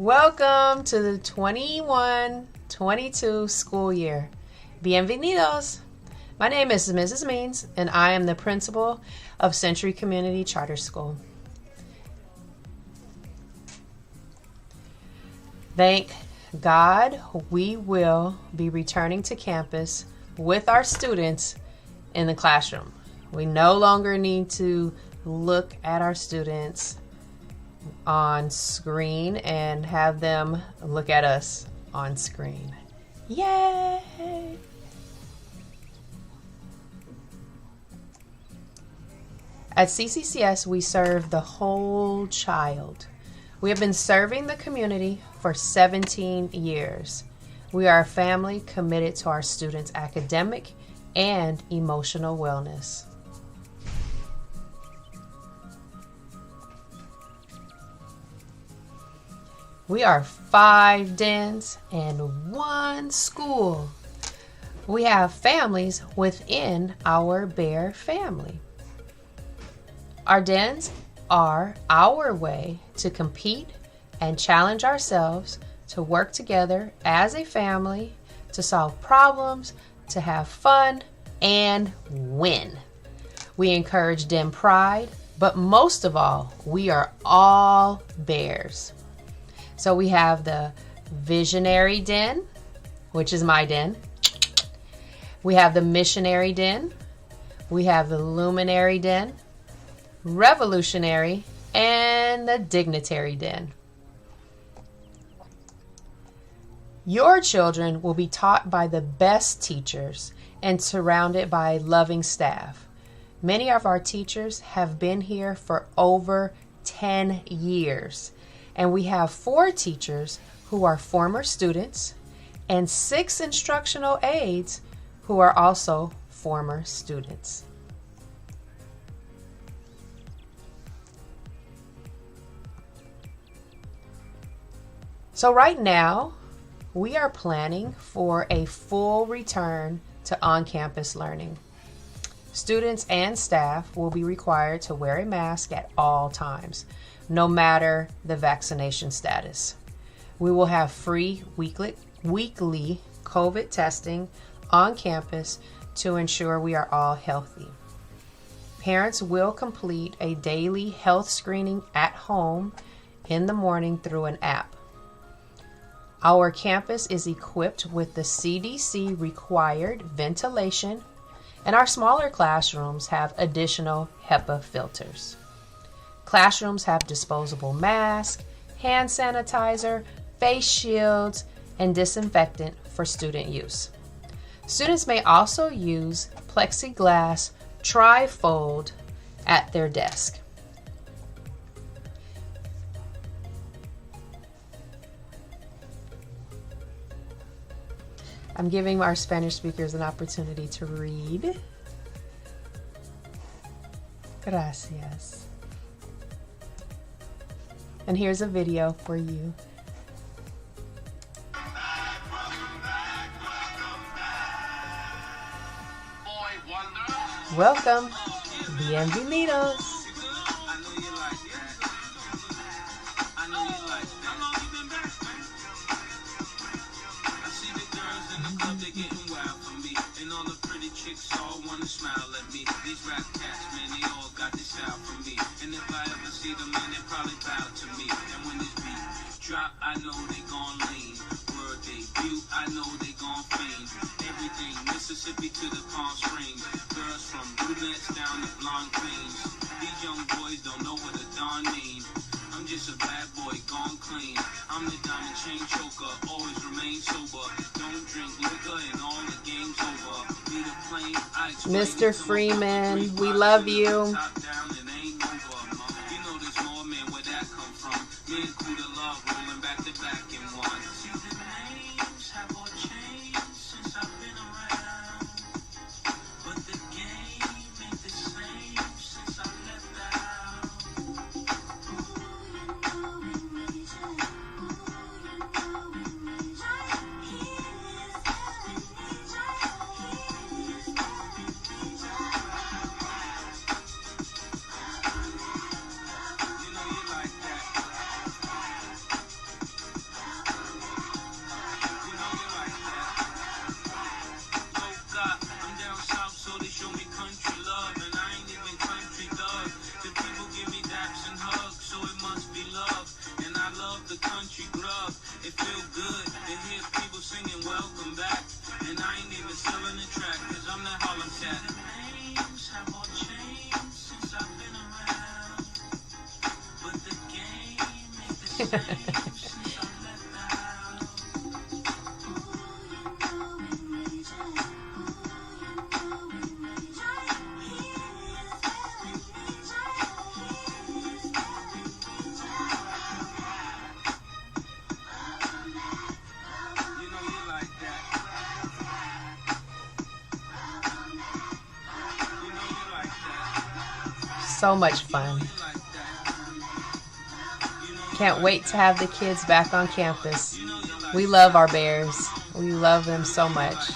Welcome to the 21-22 school year. Bienvenidos. My name is Mrs. Means, and I am the principal of Century Community Charter School. Thank God we will be returning to campus with our students in the classroom. We no longer need to look at our students on screen and have them look at us on screen. Yay! At CCCS, we serve the whole child. We have been serving the community for 17 years. We are a family committed to our students' academic and emotional wellness. We are 5 dens and 1 school. We have families within our Bear family. Our dens are our way to compete and challenge ourselves to work together as a family, to solve problems, to have fun, and win. We encourage den pride, but most of all, we are all bears. So we have the Visionary Den, which is my den. We have the Missionary Den. We have the Luminary Den, Revolutionary, and the Dignitary Den. Your children will be taught by the best teachers and surrounded by loving staff. Many of our teachers have been here for over 10 years. And we have 4 teachers who are former students and 6 instructional aides who are also former students. So right now, we are planning for a full return to on-campus learning. Students and staff will be required to wear a mask at all times, no matter the vaccination status. We will have free weekly COVID testing on campus to ensure we are all healthy. Parents will complete a daily health screening at home in the morning through an app. Our campus is equipped with the CDC required ventilation, and our smaller classrooms have additional HEPA filters. Classrooms have disposable masks, hand sanitizer, face shields, and disinfectant for student use. Students may also use plexiglass tri-fold at their desk. I'm giving our Spanish speakers an opportunity to read. Gracias. And here's a video for you. Welcome. Bienvenidos. I know they gon' lean. World debut, I know they gon' fame. Everything Mississippi to the Palm Springs. Girls from brunettes down to blonde queens. These young boys don't know what a dawn mean. I'm just a bad boy gone clean. I'm the diamond chain choker, always remain sober. Don't drink liquor and all the game's over. Need a plane, I Mr. Freeman, we love you. Top down and ain't over. You know there's more, man, where that come from. Me and Kuda love rolling back to back in one. See the names have all changed since I've been around, but the game ain't the same since I left out. the country grub. It feel good to hear people singing welcome back. And I ain't even selling the track, cause I'm that Harlem cat. Names have all changed since I've been around. But the game ain't the same since I left the house. You know you like that. You know you like that. So much fun. You like that. Can't wait to have the kids back on campus. We love our bears. We love them so much.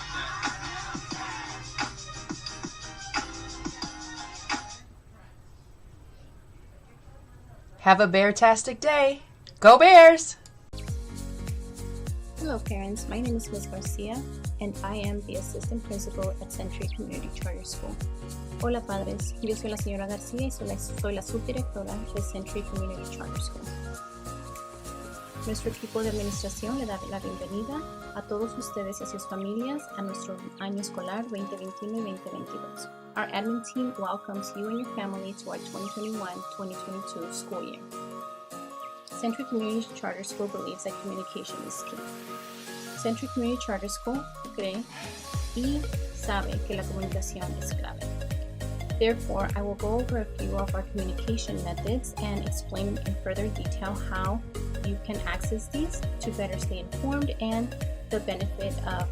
Have a bear-tastic day. Go Bears! Hello parents, my name is Ms. Garcia and I am the assistant principal at Century Community Charter School. Hola padres, yo soy la señora García y soy la subdirectora de Century Community Charter School. Nuestro equipo de administración le da la bienvenida a todos ustedes y a sus familias a nuestro año escolar 2021 y 2022. Our admin team welcomes you and your family to our 2021-2022 school year. Century Community Charter School believes that communication is key. Century Community Charter School cree y sabe que la comunicación es clave. Therefore, I will go over a few of our communication methods and explain in further detail how you can access these to better stay informed and the benefit of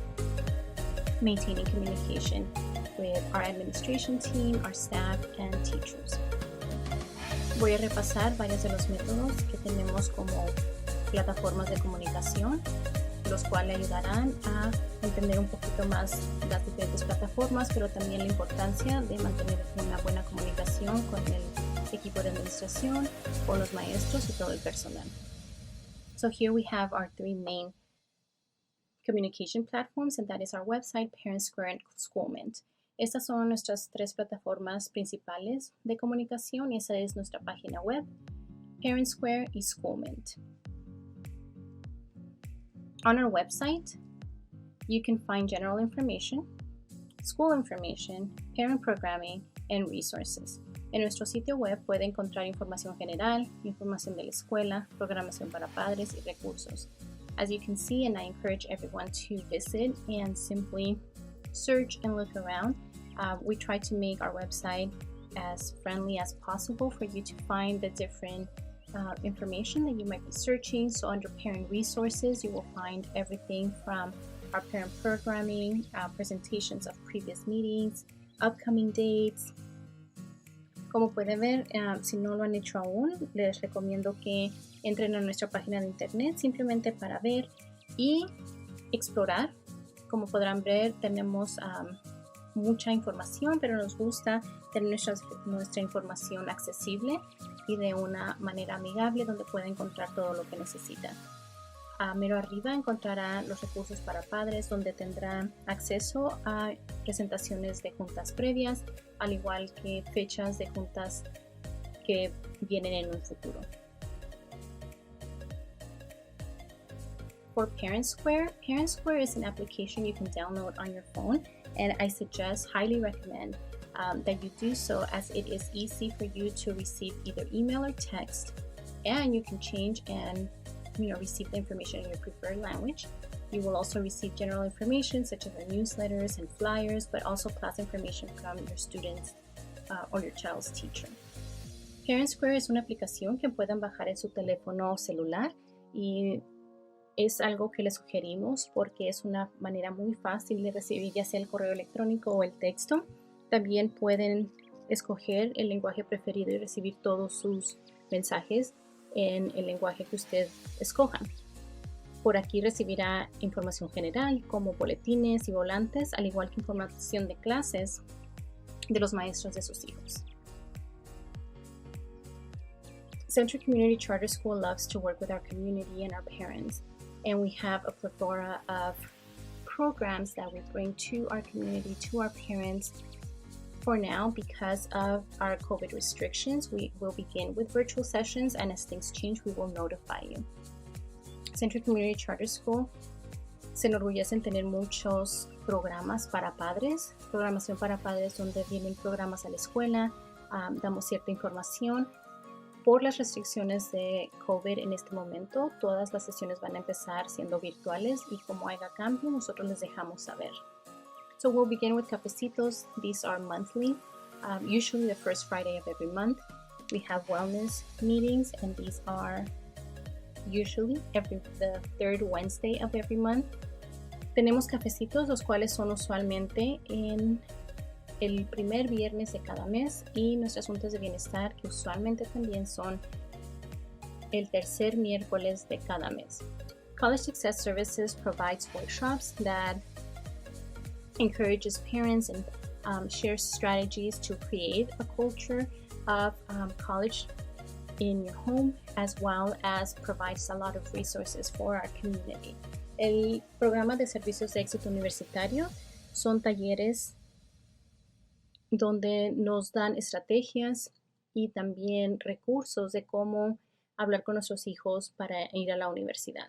maintaining communication with our administration team, our staff, and teachers. Voy a repasar varios de los métodos que tenemos como plataformas de comunicación, los cuales ayudarán a entender un poquito más las diferentes plataformas, pero también la importancia de mantener una buena comunicación con el equipo de administración, con los maestros y todo el personal. So here we have our three main communication platforms, and that is our website, Parent Square, and Schoolment. Estas son nuestras tres plataformas principales de comunicación y esa es nuestra página web, Parent Square y Schoolment. On our website, you can find general information, school information, parent programming, and resources. En nuestro sitio web puede encontrar información general, información de la escuela, programación para padres y recursos. As you can see, and I encourage everyone to visit and simply search and look around. We try to make our website as friendly as possible for you to find the different information that you might be searching. So under parent resources, you will find everything from our parent programming, presentations of previous meetings, upcoming dates. Como pueden ver, si no lo han hecho aún, les recomiendo que entren a nuestra página de internet simplemente para ver y explorar. Como podrán ver, tenemos mucha información, pero nos gusta tener nuestra información accesible y de una manera amigable donde pueda encontrar todo lo que necesita. Mero arriba encontrará los recursos para padres donde tendrán acceso a presentaciones de juntas previas, al igual que fechas de juntas que vienen en un futuro. For Parent Square is an application you can download on your phone, and I highly recommend that you do so, as it is easy for you to receive either email or text, and you can change and receive the information in your preferred language. You will also receive general information such as our newsletters and flyers, but also class information from your students or your child's teacher. Parent Square es una aplicación que pueden bajar en su teléfono celular y es algo que les sugerimos porque es una manera muy fácil de recibir ya sea el correo electrónico o el texto. También pueden escoger el lenguaje preferido y recibir todos sus mensajes en el lenguaje que usted escojan. Por aquí recibirá información general como boletines y volantes, al igual que información de clases de los maestros de sus hijos. Century Community Charter School loves to work with our community and our parents, and we have a plethora of programs that we bring to our community, to our parents. For now, because of our COVID restrictions, we will begin with virtual sessions, and as things change, we will notify you. Century Community Charter School se enorgullece en tener muchos programas para padres, programación para padres donde vienen programas a la escuela, damos cierta información. Por las restricciones de COVID en este momento, todas las sesiones van a empezar siendo virtuales y como haya cambio, nosotros les dejamos saber. So we'll begin with cafecitos. These are monthly, usually the first Friday of every month. We have wellness meetings, and these are usually the third Wednesday of every month. Tenemos cafecitos, los cuales son usualmente en el primer viernes de cada mes, y nuestras juntas de bienestar, que usualmente también son el tercer miércoles de cada mes. College Success Services provides workshops that encourages parents and shares strategies to create a culture of college in your home, as well as provides a lot of resources for our community. El programa de servicios de éxito universitario son talleres donde nos dan estrategias y también recursos de cómo hablar con nuestros hijos para ir a la universidad.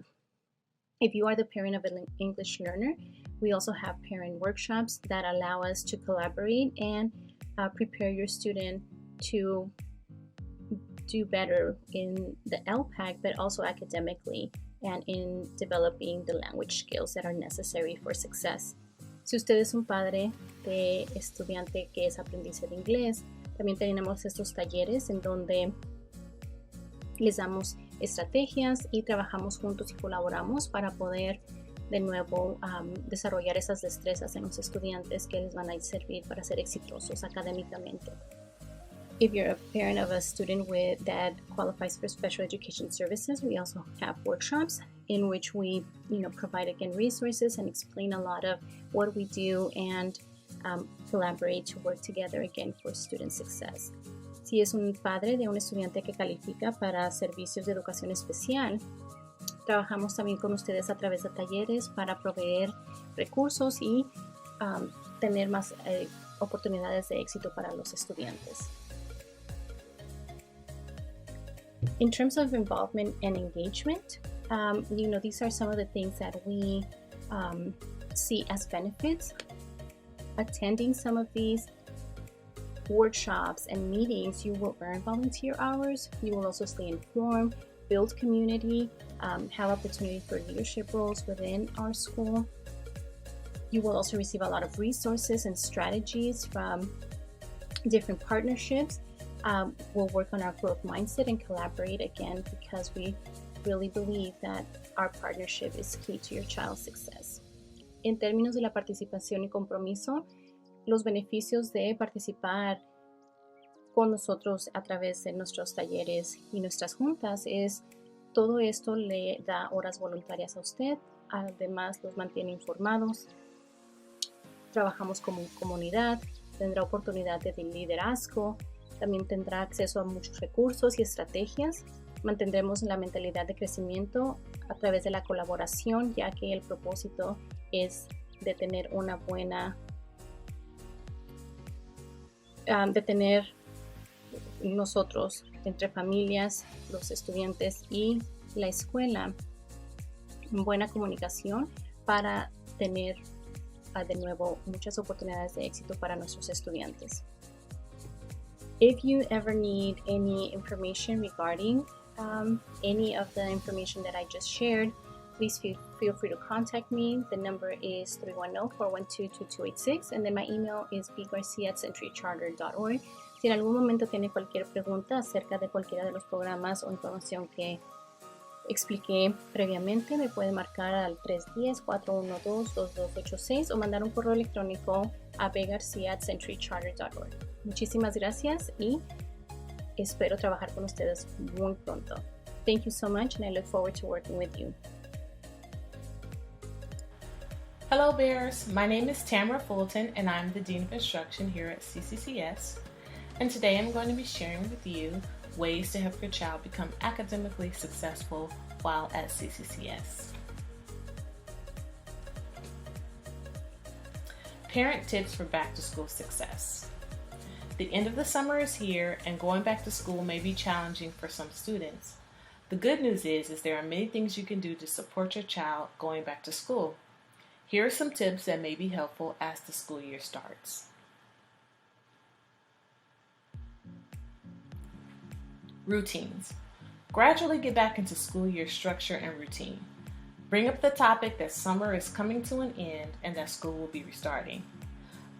If you are the parent of an English learner, we also have parent workshops that allow us to collaborate and prepare your student to do better in the LPAC, but also academically and in developing the language skills that are necessary for success. Si usted es un padre de estudiante que es aprendiz de inglés, también tenemos estos talleres en donde les damos estrategias y trabajamos juntos y colaboramos para poder de nuevo desarrollar esas destrezas en los estudiantes que les van a servir para ser exitosos académicamente. If you're a parent of a student that qualifies for special education services, we also have workshops in which we provide again resources and explain a lot of what we do and collaborate to work together again for student success. Si es un padre de un estudiante que califica para servicios de educación especial, trabajamos también con ustedes a través de talleres para proveer recursos y tener más oportunidades de éxito para los estudiantes. In terms of involvement and engagement, these are some of the things that we see as benefits. Attending some of these workshops and meetings, you will earn volunteer hours. You will also stay informed, build community, have opportunity for leadership roles within our school. You will also receive a lot of resources and strategies from different partnerships. We'll work on our growth mindset and collaborate again because we really believe that our partnership is key to your child's success. En términos de la participación y compromiso, los beneficios de participar con nosotros a través de nuestros talleres y nuestras juntas es todo esto le da horas voluntarias a usted, además los mantiene informados, trabajamos como comunidad, tendrá oportunidad de liderazgo, también tendrá acceso a muchos recursos y estrategias. Mantendremos la mentalidad de crecimiento a través de la colaboración, ya que el propósito es de tener una buena, de tener nosotros entre familias, los estudiantes y la escuela buena comunicación para tener de nuevo muchas oportunidades de éxito para nuestros estudiantes. If you ever need any information regarding any of the information that I just shared, please feel free to contact me. The number is 310-412-2286 and then my email is bgarcia@centurycharter.org. Si en algún momento tiene cualquier pregunta acerca de cualquiera de los programas o información que expliqué previamente, me puede marcar al 310-412-2286 o mandar un correo electrónico a bgarcia@centurycharter.org. Muchísimas gracias y espero trabajar con ustedes muy pronto. Thank you so much and I look forward to working with you. Hello Bears, my name is Tamara Fulton and I'm the Dean of Instruction here at CCCS. And today I'm going to be sharing with you ways to help your child become academically successful while at CCCS. Parent tips for back to school success. The end of the summer is here and going back to school may be challenging for some students. The good news is there are many things you can do to support your child going back to school. Here are some tips that may be helpful as the school year starts. Routines. Gradually get back into school year structure and routine. Bring up the topic that summer is coming to an end and that school will be restarting.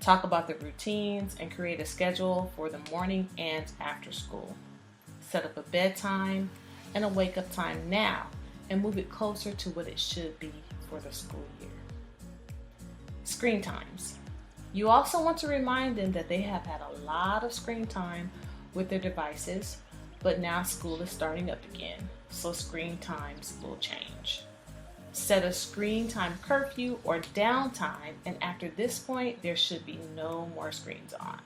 Talk about the routines and create a schedule for the morning and after school. Set up a bedtime and a wake-up time now and move it closer to what it should be for the school year. Screen times. You also want to remind them that they have had a lot of screen time with their devices, but now school is starting up again, so screen times will change. Set a screen time curfew or downtime, and after this point, there should be no more screens on.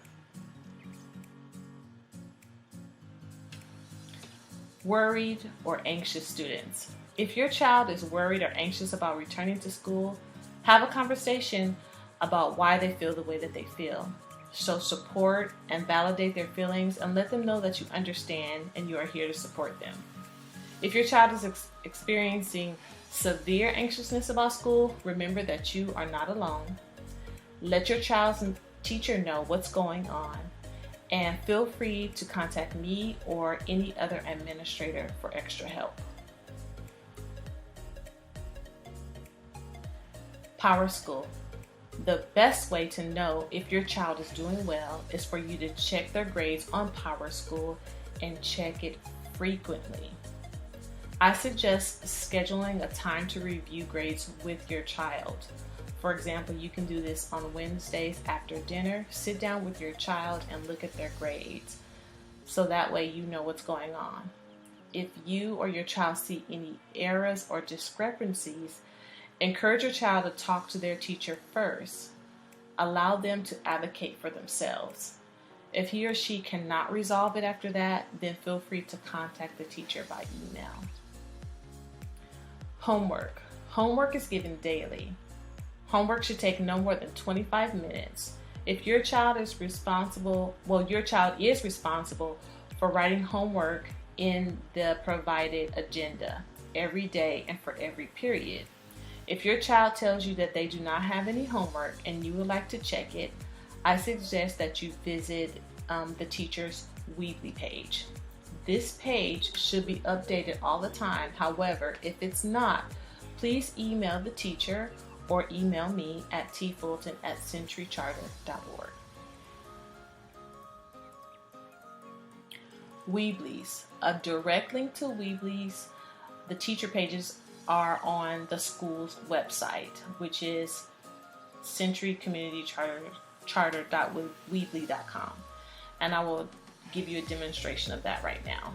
Worried or anxious students. If your child is worried or anxious about returning to school, have a conversation about why they feel the way that they feel. Show support and validate their feelings and let them know that you understand and you are here to support them. If your child is experiencing severe anxiousness about school, remember that you are not alone. Let your child's teacher know what's going on and feel free to contact me or any other administrator for extra help. Power School. The best way to know if your child is doing well is for you to check their grades on Power School and check it frequently. I suggest scheduling a time to review grades with your child. For example, you can do this on Wednesdays after dinner. Sit down with your child and look at their grades, so that way you know what's going on. If you or your child see any errors or discrepancies, encourage your child to talk to their teacher first. Allow them to advocate for themselves. If he or she cannot resolve it after that, then feel free to contact the teacher by email. Homework. Homework is given daily. Homework should take no more than 25 minutes. If your child is responsible for writing homework in the provided agenda every day and for every period. If your child tells you that they do not have any homework and you would like to check it, I suggest that you visit the teacher's Weebly page. This page should be updated all the time. However, if it's not, please email the teacher or email me at tfulton@centurycharter.org. Weeblies. A direct link to Weeblies. The teacher pages are on the school's website, which is centurycommunitycharter.weebly.com. And I will give you a demonstration of that right now.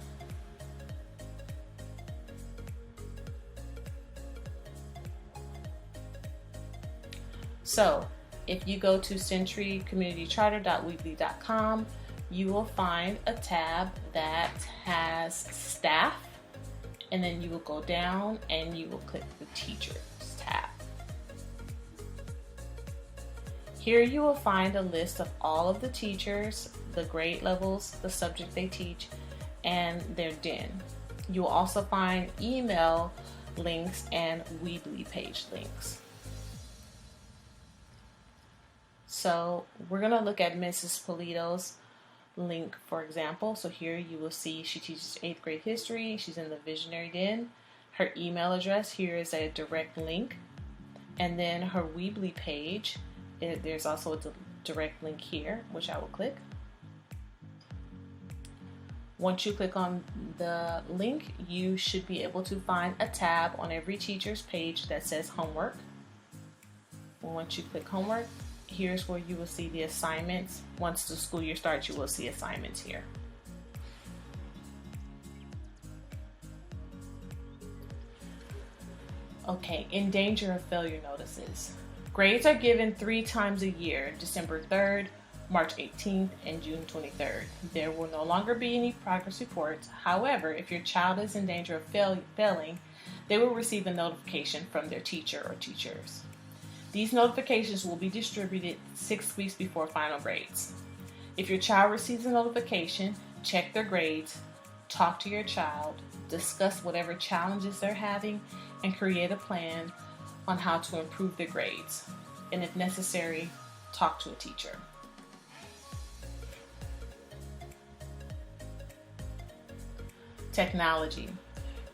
So, if you go to centurycommunitycharter.weebly.com, you will find a tab that has staff, and then you will go down and you will click the teachers tab. Here you will find a list of all of the teachers, the grade levels, the subject they teach, and their DIN. You will also find email links and Weebly page links. So we're going to look at Mrs. Polito's link, for example. So here you will see she teaches 8th grade history. She's in the Visionary DIN. Her email address here is a direct link. And then her Weebly page, there's also a direct link here, which I will click. Once you click on the link, you should be able to find a tab on every teacher's page that says homework. Once you click homework, here's where you will see the assignments. Once the school year starts, you will see assignments here. Okay, in danger of failure notices. Grades are given 3 times a year, December 3rd, March 18th, and June 23rd. There will no longer be any progress reports. However, if your child is in danger of failing, they will receive a notification from their teacher or teachers. These notifications will be distributed 6 weeks before final grades. If your child receives a notification, check their grades talk to your child, discuss whatever challenges they're having, and create a plan on how to improve their grades. And if necessary, talk to a teacher. Technology.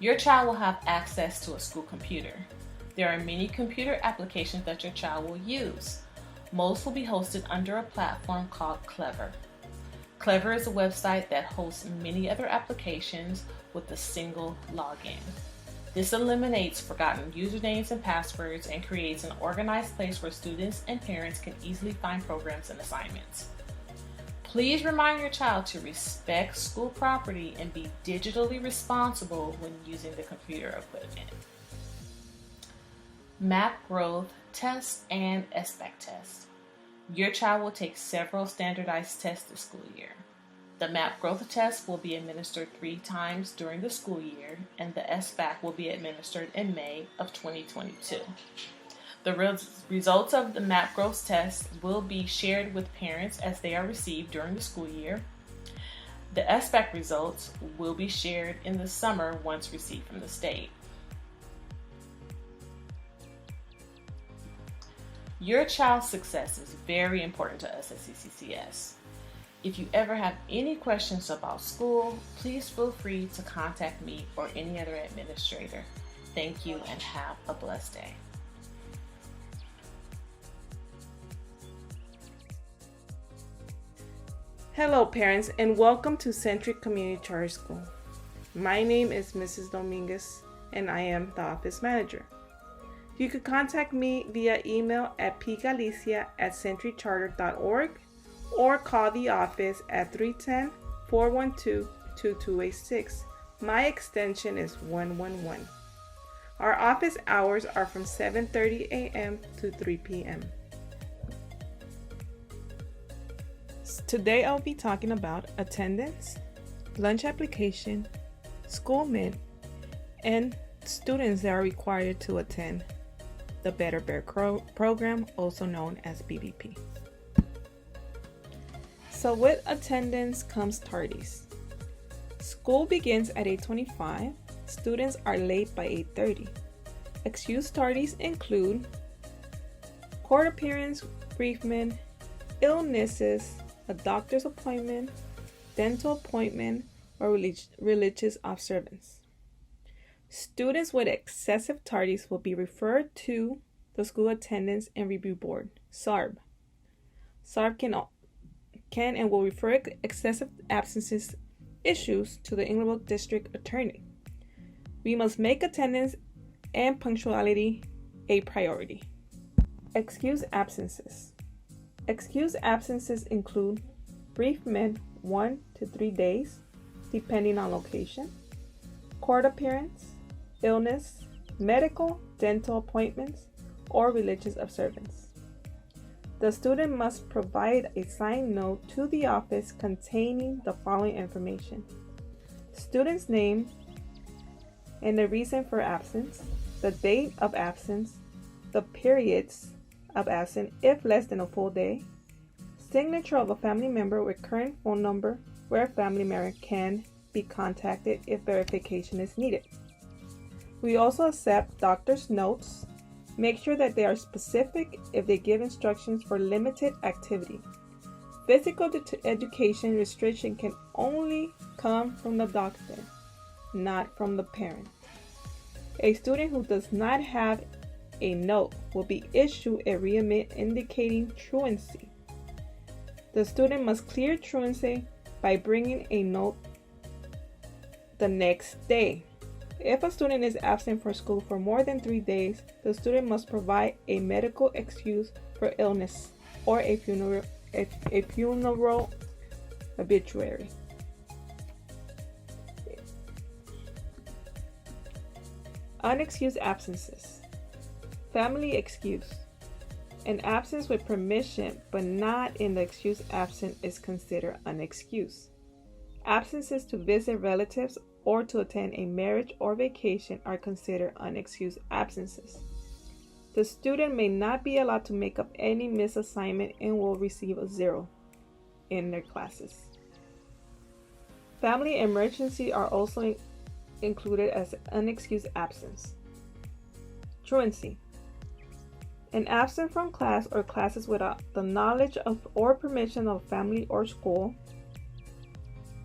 Your child will have access to a school computer. There are many computer applications that your child will use. Most will be hosted under a platform called Clever. Clever is a website that hosts many other applications with a single login. This eliminates forgotten usernames and passwords and creates an organized place where students and parents can easily find programs and assignments. Please remind your child to respect school property and be digitally responsible when using the computer equipment. Map growth test and SBAC test. Your child will take several standardized tests this school year. The MAP growth test will be administered 3 times during the school year, and the SBAC will be administered in May of 2022. The results of the MAP growth test will be shared with parents as they are received during the school year. The SBAC results will be shared in the summer once received from the state. Your child's success is very important to us at CCCS. If you ever have any questions about school, please feel free to contact me or any other administrator. Thank you and have a blessed day. Hello parents and welcome to Centric Community Charter School. My name is Mrs. Dominguez and I am the office manager. You could contact me via email at pgalicia@centriccharter.org or call the office at 310-412-2286. My extension is 111. Our office hours are from 7:30 a.m. to 3 p.m. Today I'll be talking about attendance, lunch application, school mint, and students that are required to attend the Better Bear program, also known as BBP. So with attendance comes tardies. School begins at 8:25. Students are late by 8:30. Excused tardies include court appearance, bereavement, illnesses, a doctor's appointment, dental appointment, or religious observance. Students with excessive tardies will be referred to the School Attendance and Review Board, SARB. SARB can and will refer excessive absences issues to the Englewood District Attorney. We must make attendance and punctuality a priority. Excused absences. Excused absences include bereavement 1 to 3 days, depending on location, court appearance, illness, medical, dental appointments, or religious observance. The student must provide a signed note to the office containing the following information: student's name and the reason for absence, the date of absence, the periods of absence if less than a full day, signature of a family member with current phone number where a family member can be contacted if verification is needed. We also accept doctor's notes. Make sure that they are specific if they give instructions for limited activity. Physical education restriction can only come from the doctor, not from the parent. A student who does not have a note will be issued a readmit indicating truancy. The student must clear truancy by bringing a note the next day. If a student is absent from school for more than 3 days, the student must provide a medical excuse for illness or a funeral obituary. Unexcused absences. Family excuse. An absence with permission but not in the excused absence is considered unexcused. Absences to visit relatives or to attend a marriage or vacation are considered unexcused absences. The student may not be allowed to make up any missed assignment and will receive a 0 in their classes. Family emergency are also included as unexcused absence. Truancy. An absent from class or classes without the knowledge of or permission of family or school.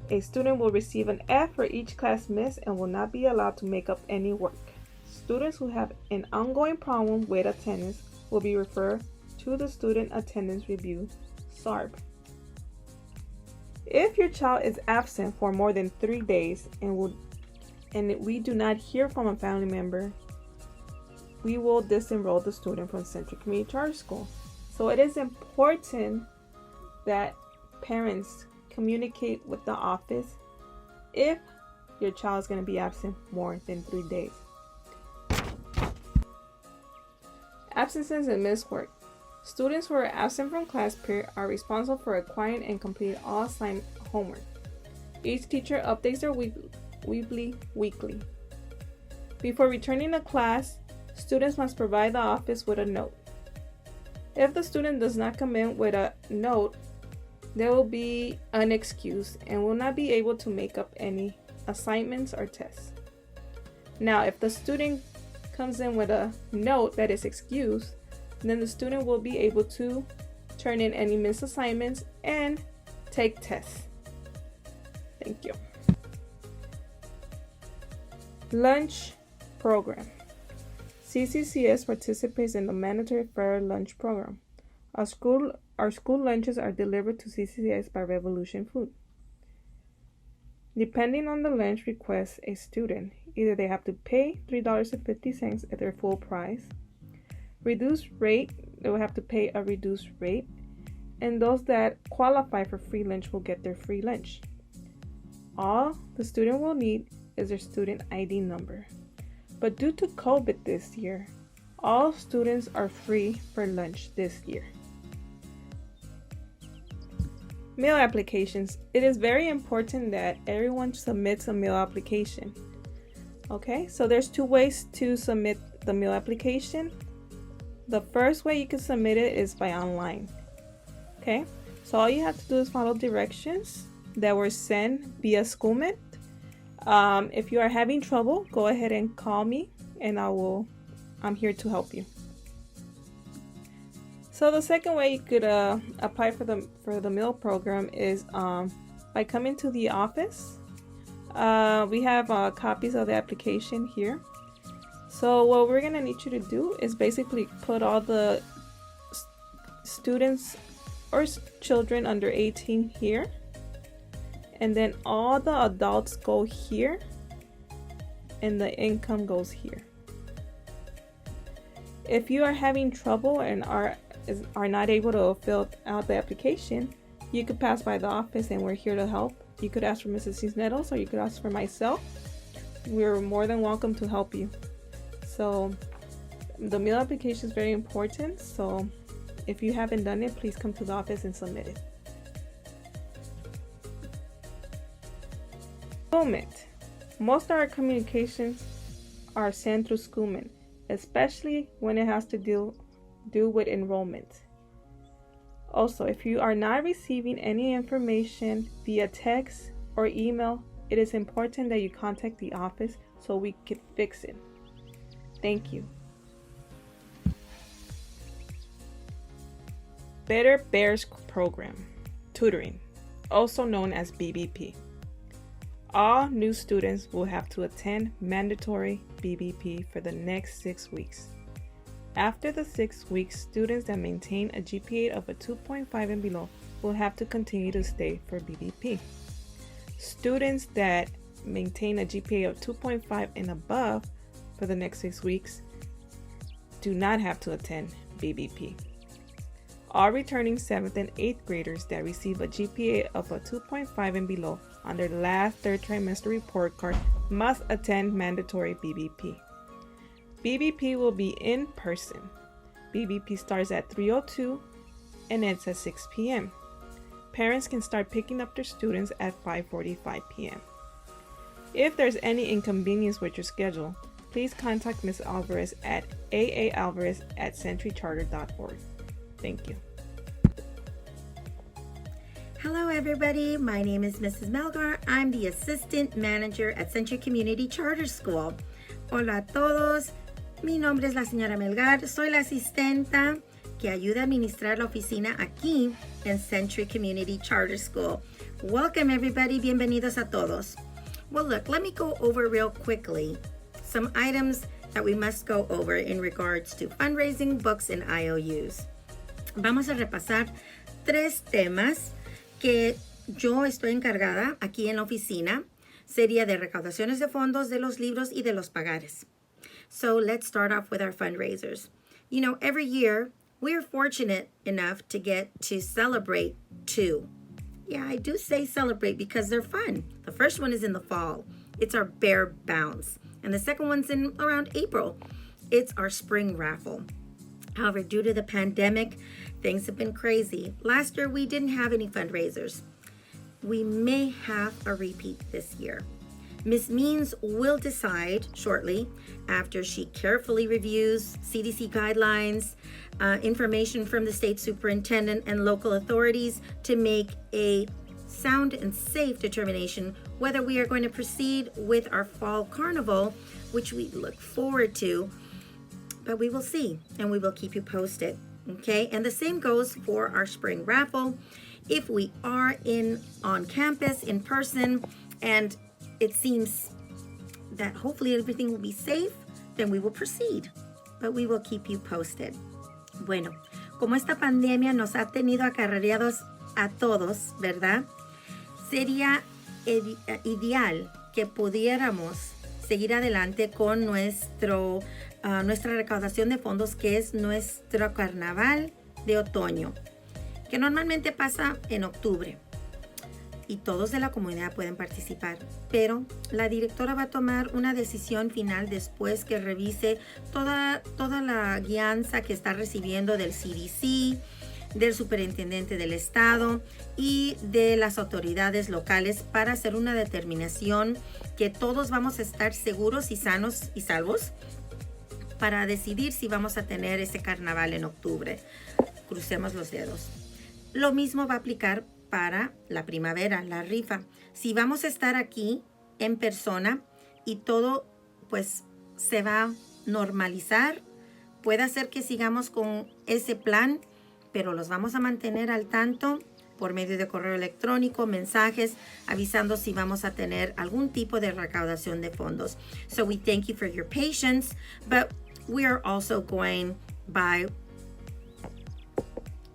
A student will receive an F for each class missed and will not be allowed to make up any work. Students who have an ongoing problem with attendance will be referred to the Student Attendance Review, SARB. If your child is absent for more than 3 days and we do not hear from a family member, we will disenroll the student from Central Community Charter School. So it is important that parents communicate with the office if your child is going to be absent more than 3 days. Absences and missed work. Students who are absent from class period are responsible for acquiring and completing all assigned homework. Each teacher updates their weekly. Before returning to class, students must provide the office with a note. If the student does not come in with a note, they will be unexcused and will not be able to make up any assignments or tests. Now, if the student comes in with a note that is excused, then the student will be able to turn in any missed assignments and take tests. Thank you. Lunch program. CCCS participates in the mandatory fair lunch program. Our school lunches are delivered to CCCS by Revolution Food. Depending on the lunch request a student, either they have to pay $3.50 at their full price, reduced rate, they will have to pay a reduced rate, and those that qualify for free lunch will get their free lunch. All the student will need is their student ID number. But due to COVID this year, all students are free for lunch this year. Meal applications. It is very important that everyone submits a meal application. Okay, so there's 2 ways to submit the meal application. The first way you can submit it is by online. Okay, so all you have to do is follow directions that were sent via Schoolment. If you are having trouble, go ahead and call me and I'm here to help you. So the second way you could apply for the meal program is by coming to the office. We have copies of the application here. So what we're gonna need you to do is basically put all the students or children under 18 here, and then all the adults go here, and the income goes here. If you are having trouble and are not able to fill out the application, you could pass by the office and we're here to help. You could ask for Mrs. Cisneros or you could ask for myself. We're more than welcome to help you. So the meal application is very important. So if you haven't done it, please come to the office and submit it. Schoolment. Most of our communications are sent through Schoolment, especially when it has to do with enrollment. Also, if you are not receiving any information via text or email, it is important that you contact the office so we can fix it. Thank you. Better Bears Program, tutoring, also known as BBP. All new students will have to attend mandatory BBP for the next 6 weeks. After the 6 weeks, students that maintain a GPA of a 2.5 and below will have to continue to stay for BBP. Students that maintain a GPA of 2.5 and above for the next 6 weeks do not have to attend BBP. All returning 7th and 8th graders that receive a GPA of a 2.5 and below on their last 3rd trimester report card must attend mandatory BBP. BBP will be in person. BBP starts at 3:02 and ends at 6 p.m. Parents can start picking up their students at 5:45 p.m. If there's any inconvenience with your schedule, please contact Ms. Alvarez at aalvarez@centurycharter.org. Thank you. Hello everybody, my name is Mrs. Melgar. I'm the Assistant Manager at Century Community Charter School. Hola a todos, mi nombre es la señora Melgar, soy la asistenta que ayuda a administrar la oficina aquí en Century Community Charter School. Welcome everybody, bienvenidos a todos. Well look, let me go over real quickly some items that we must go over in regards to fundraising, books, and IOUs. Vamos a repasar 3 temas que yo estoy encargada aquí en la oficina. Sería de recaudaciones de fondos, de los libros y de los pagares. So let's start off with our fundraisers. You know, every year we are fortunate enough to get to celebrate 2. Yeah, I do say celebrate because they're fun. The first one is in the fall. It's our Bear Bounce. And the second one's in around April. It's our spring raffle. However, due to the pandemic, things have been crazy. Last year, we didn't have any fundraisers. We may have a repeat this year. Ms. Means will decide shortly after she carefully reviews CDC guidelines, information from the state superintendent and local authorities to make a sound and safe determination whether we are going to proceed with our fall carnival, which we look forward to, but we will see and we will keep you posted. Okay, and the same goes for our spring raffle. If we are on campus in person and it seems that hopefully everything will be safe, then we will proceed, but we will keep you posted. Bueno, como esta pandemia nos ha tenido acarreados a todos, ¿verdad? Sería ideal que pudiéramos seguir adelante con nuestra recaudación de fondos, que es nuestro carnaval de otoño, que normalmente pasa en octubre y todos de la comunidad pueden participar, pero la directora va a tomar una decisión final después que revise toda la guianza que está recibiendo del CDC, del superintendente del estado y de las autoridades locales para hacer una determinación que todos vamos a estar seguros y sanos y salvos para decidir si vamos a tener ese carnaval en octubre. Crucemos los dedos. Lo mismo va a aplicar para la primavera, la rifa. Si vamos a estar aquí en persona y todo pues se va a normalizar, puede ser que sigamos con ese plan, pero los vamos a mantener al tanto por medio de correo electrónico, mensajes, avisando si vamos a tener algún tipo de recaudación de fondos. So we thank you for your patience, but we are also going by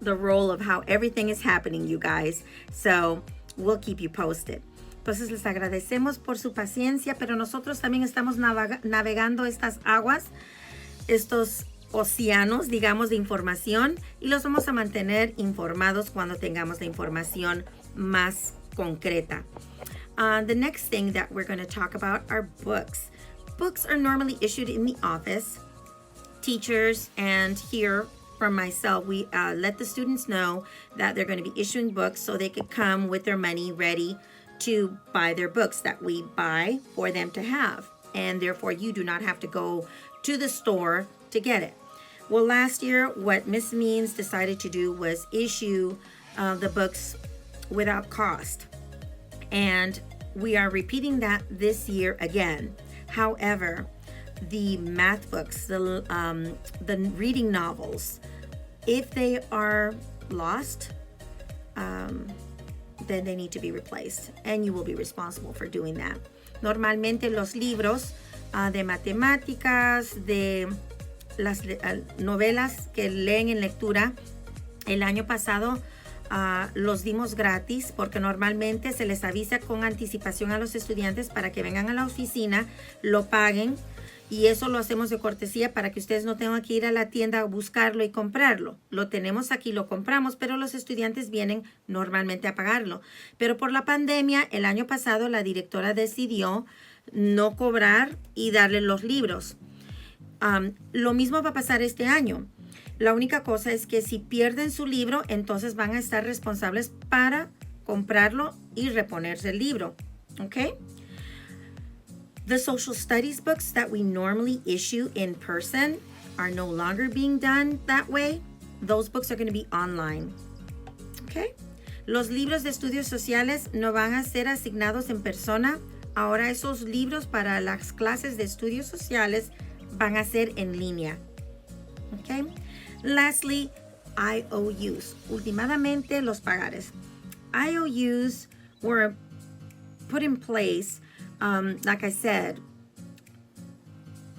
the role of how everything is happening, you guys. So we'll keep you posted. Entonces les agradecemos por su paciencia, pero nosotros también estamos navegando estas aguas, estos océanos, digamos, de información, y los vamos a mantener informados cuando tengamos la información más concreta. The next thing that we're going to talk about are books. Books are normally issued in the office. Teachers and here from myself, we let the students know that they're going to be issuing books so they could come with their money ready to buy their books that we buy for them to have. And therefore, you do not have to go to the store to get it. Well, last year, what Ms. Means decided to do was issue the books without cost. And we are repeating that this year again. However, the math books, the reading novels, if they are lost, then they need to be replaced. And you will be responsible for doing that. Normalmente los libros de matemáticas, de las novelas que leen en lectura, el año pasado los dimos gratis porque normalmente se les avisa con anticipación a los estudiantes para que vengan a la oficina, lo paguen, y eso lo hacemos de cortesía para que ustedes no tengan que ir a la tienda a buscarlo y comprarlo. Lo tenemos aquí, lo compramos, pero los estudiantes vienen normalmente a pagarlo. Pero por la pandemia, el año pasado la directora decidió no cobrar y darle los libros. Lo mismo va a pasar este año. La única cosa es que si pierden su libro, entonces van a estar responsables para comprarlo y reponerse el libro. Okay? The social studies books that we normally issue in person are no longer being done that way. Those books are going to be online. Okay? Los libros de estudios sociales no van a ser asignados en persona. Ahora esos libros para las clases de estudios sociales van a ser en línea. Okay? Lastly, IOUs. Últimamente, los pagares. IOUs were put in place, like I said,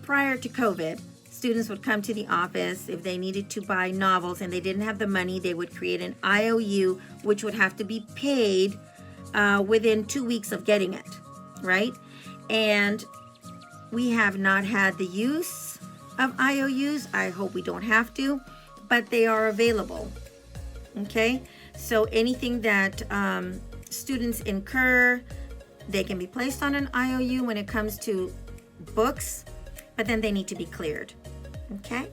prior to COVID. Students would come to the office if they needed to buy novels and they didn't have the money. They would create an IOU, which would have to be paid within 2 weeks of getting it, right? And we have not had the use of IOUs. I hope we don't have to, but they are available. Okay, so anything that students incur, they can be placed on an IOU when it comes to books, but then they need to be cleared. Okay,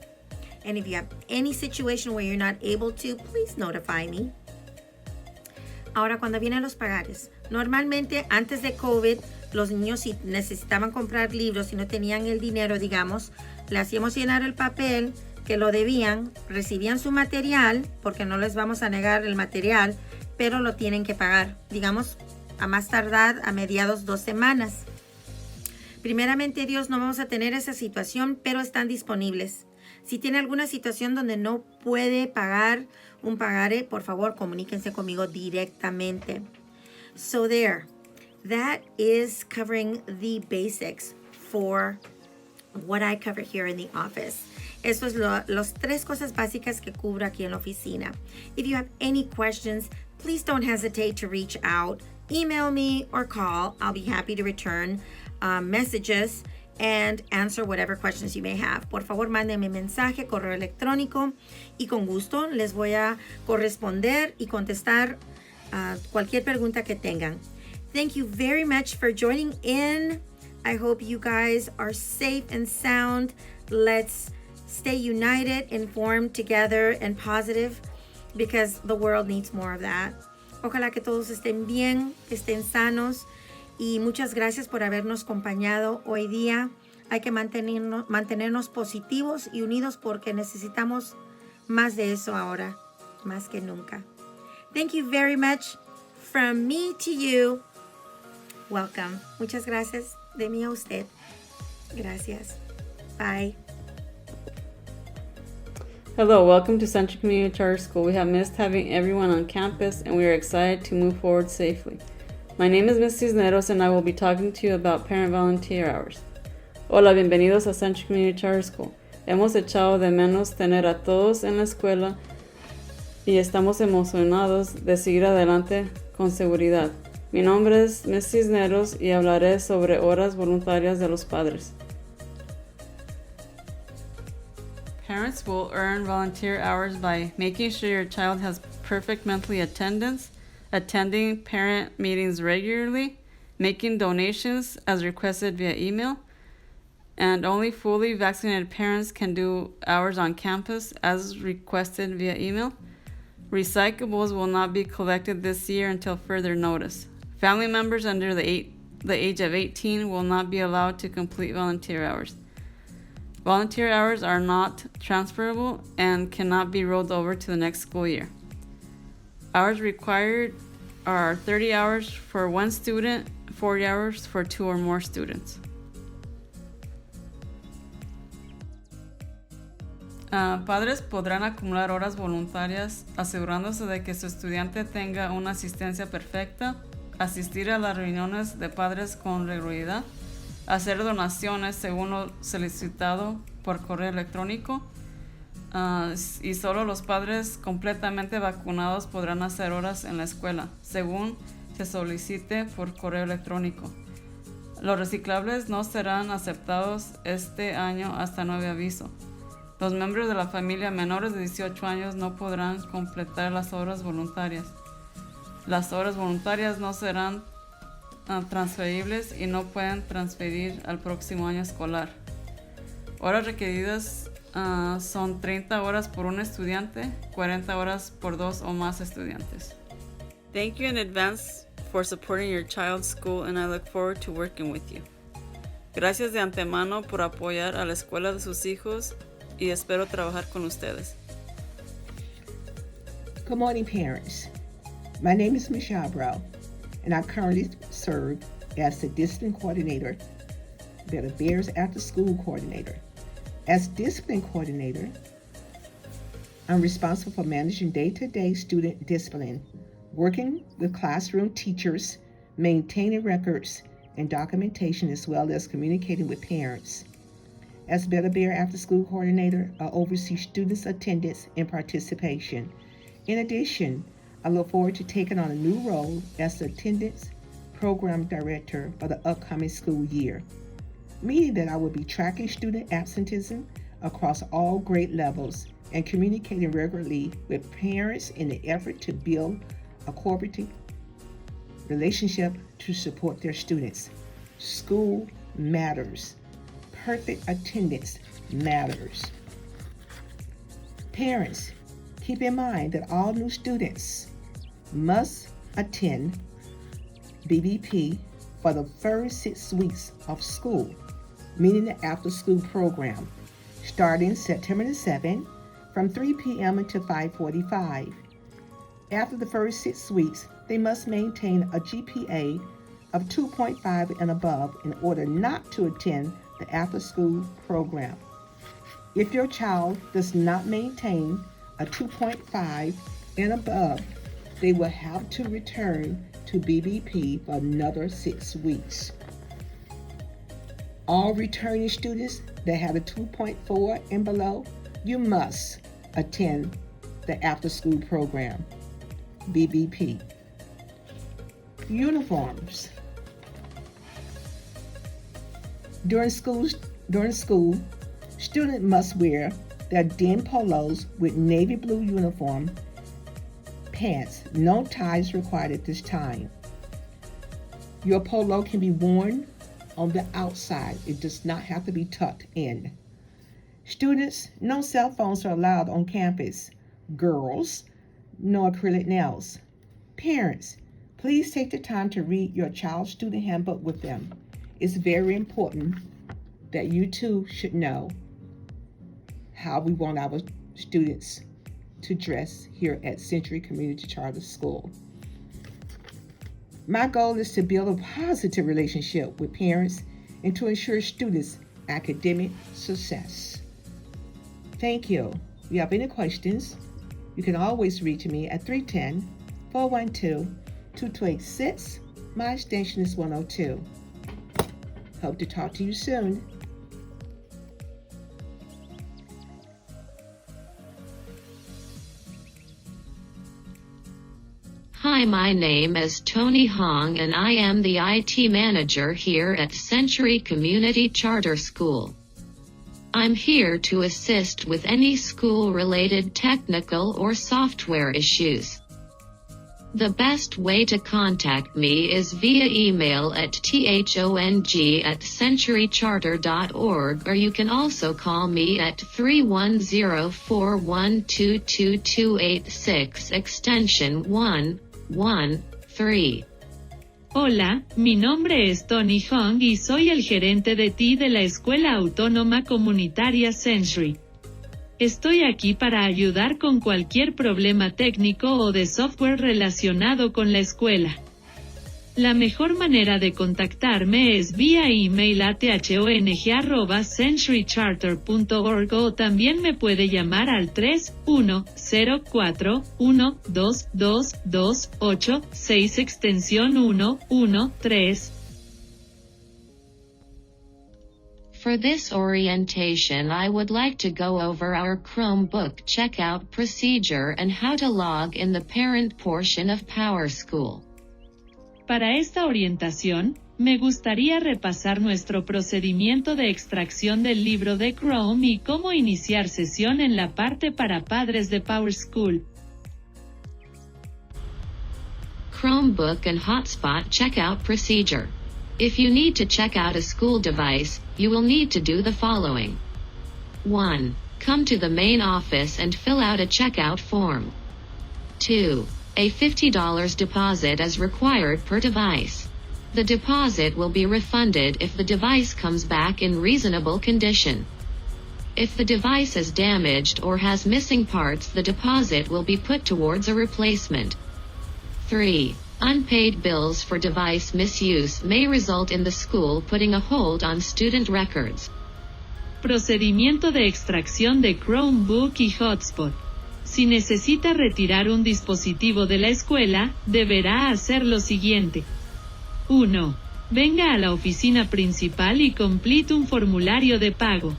and if you have any situation where you're not able to, please notify me. Ahora, cuando vienen los pagares, normalmente antes de COVID, los niños si necesitaban comprar libros y no tenían el dinero, digamos, le hacíamos llenar el papel que lo debían, recibían su material, porque no les vamos a negar el material, pero lo tienen que pagar, digamos, a más tardar a mediados 2 semanas. Primeramente Dios, no vamos a tener esa situación, pero están disponibles. Si tiene alguna situación donde no puede pagar un pagaré, por favor, comuníquense conmigo directamente. So there, that is covering the basics for what I cover here in the office. Eso es los 3 cosas básicas que cubro aquí en la oficina. If you have any questions, please don't hesitate to reach out. Email me or call. I'll be happy to return messages and answer whatever questions you may have. Por favor, mándenme mensaje, correo electrónico y con gusto les voy a corresponder y contestar cualquier pregunta que tengan. Thank you very much for joining in. I hope you guys are safe and sound. Let's stay united, informed together, and positive because the world needs more of that. Ojalá que todos estén bien, estén sanos y muchas gracias por habernos acompañado hoy día. Hay que mantenernos positivos y unidos porque necesitamos más de eso ahora, más que nunca. Thank you very much. From me to you, welcome. Muchas gracias de mí a usted. Gracias. Bye. Hello, welcome to Central Community Charter School. We have missed having everyone on campus and we are excited to move forward safely. My name is Ms. Cisneros and I will be talking to you about parent volunteer hours. Hola, bienvenidos a Central Community Charter School. Hemos echado de menos tener a todos en la escuela y estamos emocionados de seguir adelante con seguridad. Mi nombre es Ms. Cisneros y hablaré sobre horas voluntarias de los padres. Parents will earn volunteer hours by making sure your child has perfect monthly attendance, attending parent meetings regularly, making donations as requested via email, and only fully vaccinated parents can do hours on campus as requested via email. Recyclables will not be collected this year until further notice. Family members under the age of 18 will not be allowed to complete volunteer hours. Volunteer hours are not transferable and cannot be rolled over to the next school year. Hours required are 30 hours for 1 student, 40 hours for 2 or more students. Padres podrán acumular horas voluntarias asegurándose de que su estudiante tenga una asistencia perfecta, asistir a las reuniones de padres con regularidad, hacer donaciones según lo solicitado por correo electrónico y solo los padres completamente vacunados podrán hacer horas en la escuela, según se solicite por correo electrónico. Los reciclables no serán aceptados este año hasta nuevo aviso. Los miembros de la familia menores de 18 años no podrán completar las horas voluntarias. Las horas voluntarias no serán transferibles y no pueden transferir al próximo año escolar. Horas requeridas son 30 horas por un estudiante, 40 horas por 2 o más estudiantes. Thank you in advance for supporting your child's school and I look forward to working with you. Gracias de antemano por apoyar a la escuela de sus hijos y espero trabajar con ustedes. Good morning, parents. My name is Michelle Brow, and I currently serve as the Discipline Coordinator, Bel Bears After School Coordinator. As Discipline Coordinator, I'm responsible for managing day-to-day student discipline, working with classroom teachers, maintaining records and documentation, as well as communicating with parents. As Bel Bear After School Coordinator, I oversee students' attendance and participation. In addition, I look forward to taking on a new role as the Attendance Program Director for the upcoming school year, meaning that I will be tracking student absenteeism across all grade levels and communicating regularly with parents in the effort to build a cooperative relationship to support their students. School matters. Perfect attendance matters. Parents, keep in mind that all new students must attend BBP for the first 6 weeks of school, meaning the after-school program, starting September the 7th from 3 p.m. until 5:45. After the first 6 weeks, they must maintain a GPA of 2.5 and above in order not to attend the after-school program. If your child does not maintain a 2.5 and above, they will have to return to BBP for another 6 weeks. All returning students that have a 2.4 and below, you must attend the after-school program, BBP. Uniforms. During school, students must wear their DIN polos with navy blue uniform pants. No ties required at this time. Your polo can be worn on the outside. It does not have to be tucked in. Students, no cell phones are allowed on campus. Girls, no acrylic nails. Parents, please take the time to read your child's student handbook with them. It's very important that you too should know how we want our students to dress here at Century Community Charter School. My goal is to build a positive relationship with parents and to ensure students' academic success. Thank you. If you have any questions, you can always reach me at 310-412-2286. My extension is 102. Hope to talk to you soon. Hi, my name is Tony Hong and I am the IT manager here at Century Community Charter School. I'm here to assist with any school-related technical or software issues. The best way to contact me is via email at thong@centurycharter.org, or you can also call me at 310-412-2286 extension 113. Hola, mi nombre es Tony Hong y soy el gerente de TI de la Escuela Autónoma Comunitaria Century. Estoy aquí para ayudar con cualquier problema técnico o de software relacionado con la escuela. La mejor manera de contactarme es vía email a thong@centurycharter.org, o también me puede llamar al 31041222886 extensión 113. For this orientation, I would like to go over our Chromebook checkout procedure and how to log in the parent portion of PowerSchool. Para esta orientación, me gustaría repasar nuestro procedimiento de extracción del libro de Chrome y cómo iniciar sesión en la parte para padres de PowerSchool. Chromebook and Hotspot checkout procedure. If you need to check out a school device, you will need to do the following. 1. Come to the main office and fill out a checkout form. 2. A $50 deposit is required per device. The deposit will be refunded if the device comes back in reasonable condition. If the device is damaged or has missing parts, the deposit will be put towards a replacement. 3. Unpaid bills for device misuse may result in the school putting a hold on student records. Procedimiento de extracción de Chromebook y Hotspot. Si necesita retirar un dispositivo de la escuela, deberá hacer lo siguiente. 1. Venga a la oficina principal y complete un formulario de pago.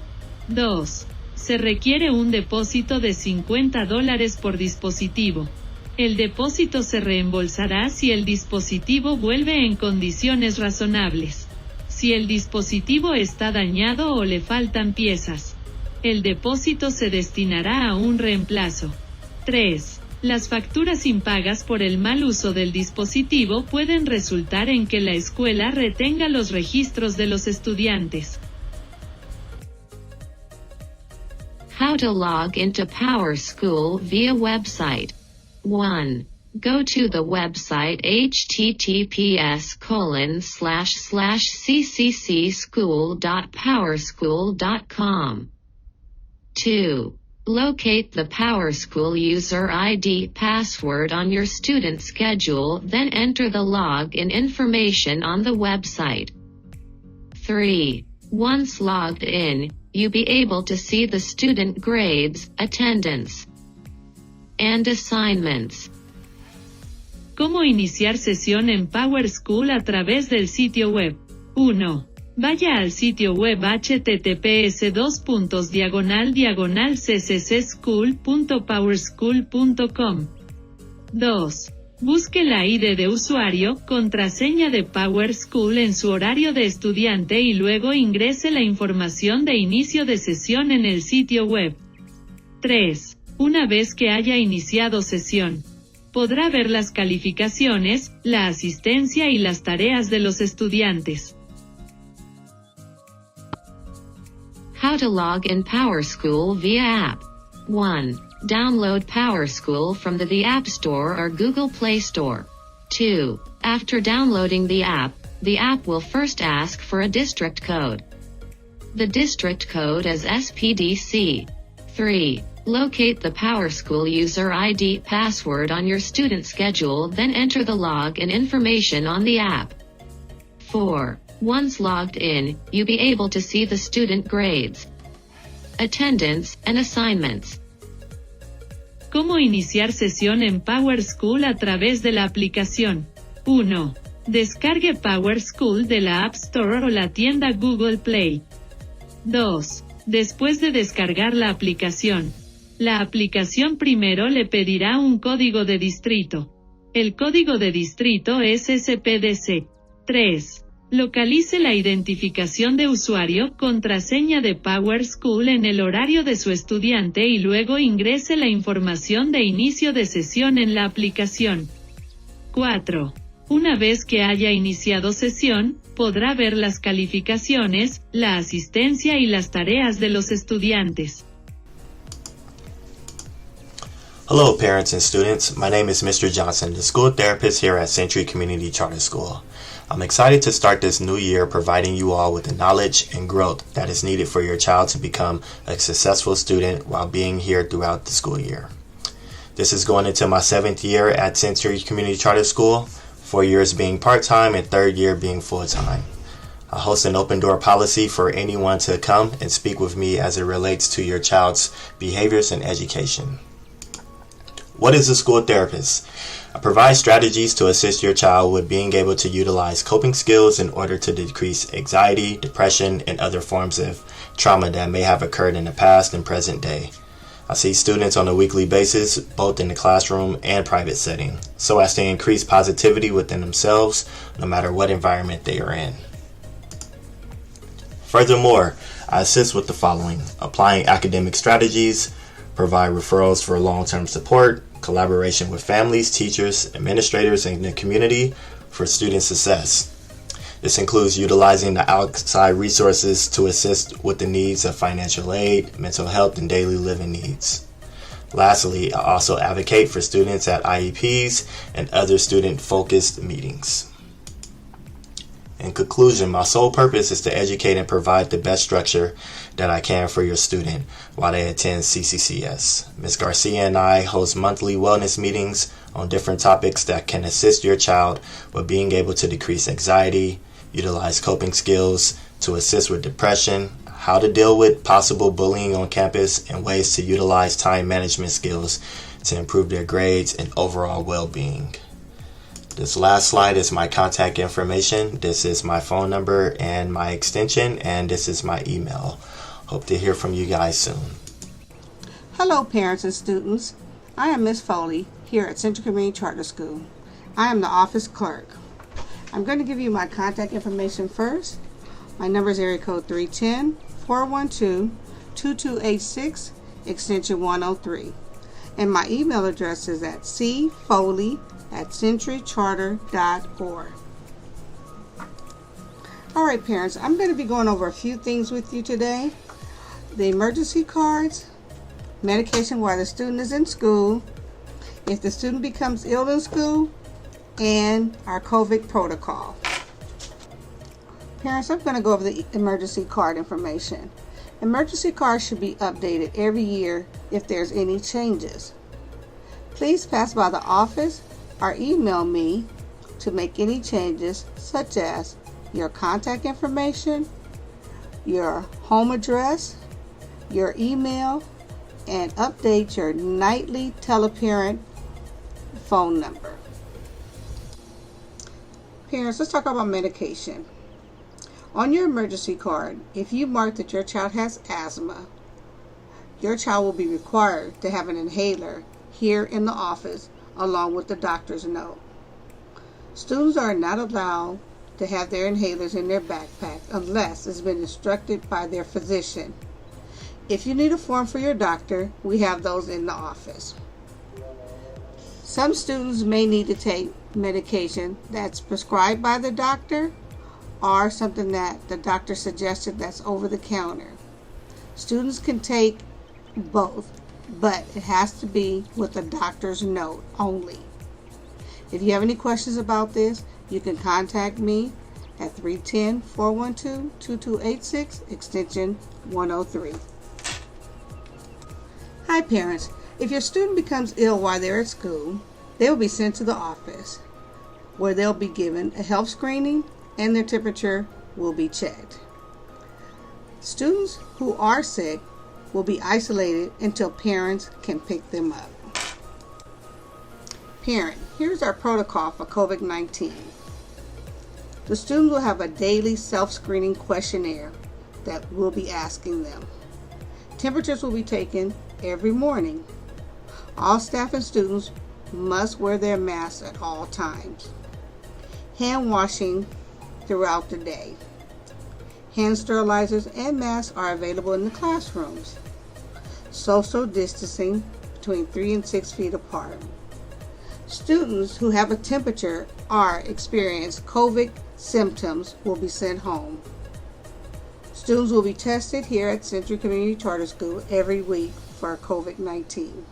2. Se requiere un depósito de $50 por dispositivo. El depósito se reembolsará si el dispositivo vuelve en condiciones razonables. Si el dispositivo está dañado o le faltan piezas, el depósito se destinará a un reemplazo. 3. Las facturas impagas por el mal uso del dispositivo pueden resultar en que la escuela retenga los registros de los estudiantes. How to log into PowerSchool via website. 1. Go to the website https://ccccschool.powerschool.com. 2. Locate the PowerSchool user ID password on your student schedule, then enter the login information on the website. 3. Once logged in, you'll be able to see the student grades, attendance, and assignments. ¿Cómo iniciar sesión en PowerSchool a través del sitio web? 1. Vaya al sitio web https://ccccschool.powerschool.com. 2. Busque la ID de usuario, contraseña de PowerSchool en su horario de estudiante y luego ingrese la información de inicio de sesión en el sitio web. 3. Una vez que haya iniciado sesión, podrá ver las calificaciones, la asistencia y las tareas de los estudiantes. How to log in PowerSchool via app. 1. Download PowerSchool from the App Store or Google Play Store. 2. After downloading the app will first ask for a district code. The district code is SPDC. 3. Locate the PowerSchool user ID password on your student schedule, then enter the login information on the app. 4. Once logged in, you'll be able to see the student grades, attendance, and assignments. ¿Cómo iniciar sesión en PowerSchool a través de la aplicación? 1. Descargue PowerSchool de la App Store o la tienda Google Play. 2. Después de descargar la aplicación primero le pedirá un código de distrito. El código de distrito es SPDC. 3. Localice la identificación de usuario, contraseña de PowerSchool en el horario de su estudiante y luego ingrese la información de inicio de sesión en la aplicación. 4. Una vez que haya iniciado sesión, podrá ver las calificaciones, la asistencia y las tareas de los estudiantes. Hello parents and students, my name is Mr. Johnson, the school therapist here at Century Community Charter School. I'm excited to start this new year providing you all with the knowledge and growth that is needed for your child to become a successful student while being here throughout the school year. This is going into my 7th year at Century Community Charter School, 4 years being part-time and 3rd year being full-time. I host an open door policy for anyone to come and speak with me as it relates to your child's behaviors and education. What is a school therapist? I provide strategies to assist your child with being able to utilize coping skills in order to decrease anxiety, depression, and other forms of trauma that may have occurred in the past and present day. I see students on a weekly basis, both in the classroom and private setting, so as to increase positivity within themselves, no matter what environment they are in. Furthermore, I assist with the following: applying academic strategies, provide referrals for long-term support, collaboration with families, teachers, administrators, and the community for student success. This includes utilizing the outside resources to assist with the needs of financial aid, mental health, and daily living needs. Lastly, I also advocate for students at IEPs and other student-focused meetings. In conclusion, my sole purpose is to educate and provide the best structure that I can for your student while they attend CCCS. Ms. Garcia and I host monthly wellness meetings on different topics that can assist your child with being able to decrease anxiety, utilize coping skills to assist with depression, how to deal with possible bullying on campus, and ways to utilize time management skills to improve their grades and overall well-being. This last slide is my contact information. This is my phone number and my extension, and this is my email. Hope to hear from you guys soon. Hello, parents and students. I am Miss Foley here at Central Community Charter School. I am the office clerk. I'm going to give you my contact information first. My number is area code 310-412-2286, extension 103. And my email address is at cfoley@centurycharter.org. Alright parents, I'm going to be going over a few things with you today. The emergency cards, medication while the student is in school, if the student becomes ill in school, and our COVID protocol. Parents, I'm going to go over the emergency card information. Emergency cards should be updated every year if there's any changes. Please pass by the office or email me to make any changes, such as your contact information, your home address, your email, and update your nightly teleparent phone number. Parents, let's talk about medication. On your emergency card, if you mark that your child has asthma, your child will be required to have an inhaler here in the office along with the doctor's note. Students are not allowed to have their inhalers in their backpack unless it's been instructed by their physician. If you need a form for your doctor, we have those in the office. Some students may need to take medication that's prescribed by the doctor or something that the doctor suggested that's over the counter. Students can take both, but it has to be with a doctor's note only. If you have any questions about this, you can contact me at 310-412-2286, extension 103. Hi parents, if your student becomes ill while they're at school, they will be sent to the office where they'll be given a health screening and their temperature will be checked. Students who are sick will be isolated until parents can pick them up. Parent, here's our protocol for COVID-19. The students will have a daily self-screening questionnaire that we'll be asking them. Temperatures will be taken every morning. All staff and students must wear their masks at all times. Hand washing throughout the day. Hand sterilizers and masks are available in the classrooms. Social distancing between 3 and 6 feet apart. Students who have a temperature or experience COVID symptoms will be sent home. Students will be tested here at Century Community Charter School every week for COVID-19.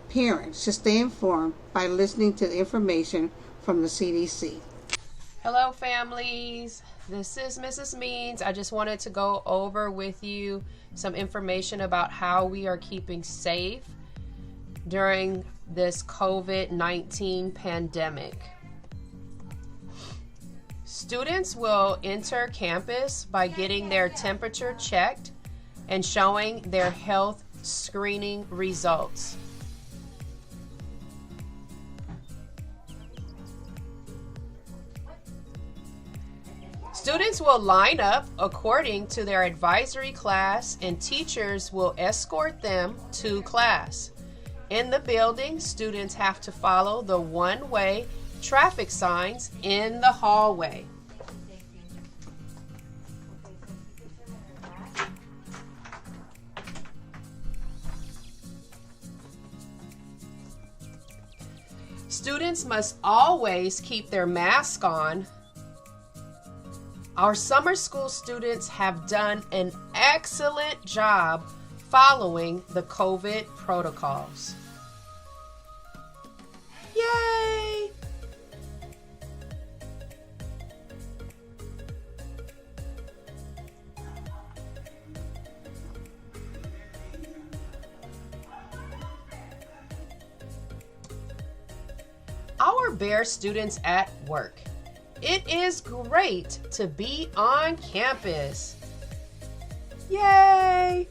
Parents should stay informed by listening to information from the CDC. Hello families, this is Mrs. Means. I just wanted to go over with you some information about how we are keeping safe during this COVID-19 pandemic. Students will enter campus by getting their temperature checked and showing their health screening results. Students will line up according to their advisory class and teachers will escort them to class. In the building, students have to follow the one-way traffic signs in the hallway. Students must always keep their mask on. Our summer school students have done an excellent job following the COVID protocols. Yay! Bear students at work. It is great to be on campus. Yay!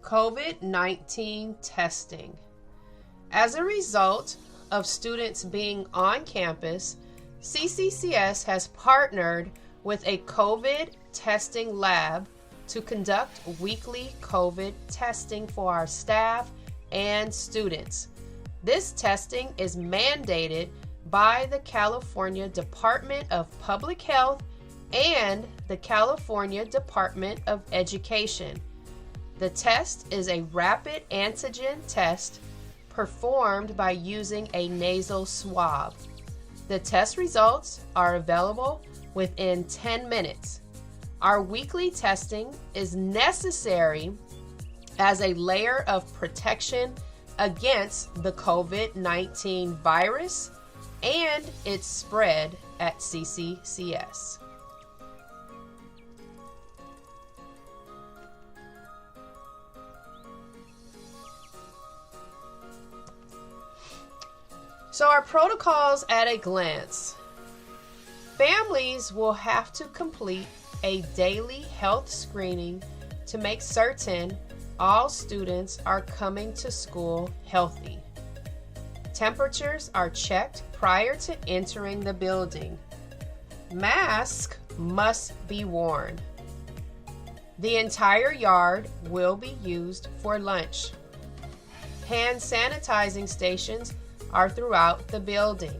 COVID-19 testing. As a result of students being on campus, CCCS has partnered with a COVID testing lab to conduct weekly COVID testing for our staff and students. This testing is mandated by the California Department of Public Health and the California Department of Education. The test is a rapid antigen test performed by using a nasal swab. The test results are available within 10 minutes. Our weekly testing is necessary as a layer of protection against the COVID-19 virus and its spread at CCCS. So our protocols at a glance. Families will have to complete a daily health screening to make certain all students are coming to school healthy. Temperatures are checked prior to entering the building. Masks must be worn. The entire yard will be used for lunch. Hand sanitizing stations are throughout the building.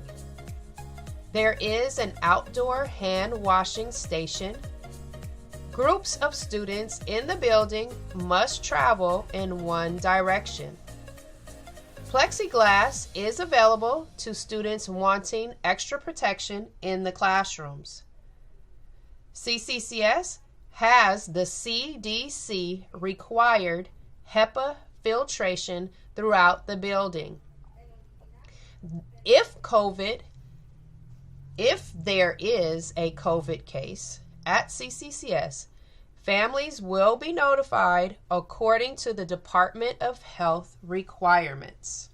There is an outdoor hand washing station. Groups of students in the building must travel in one direction. Plexiglass is available to students wanting extra protection in the classrooms. CCCS has the CDC required HEPA filtration throughout the building. If there is a COVID case at CCCS, families will be notified according to the Department of Health requirements.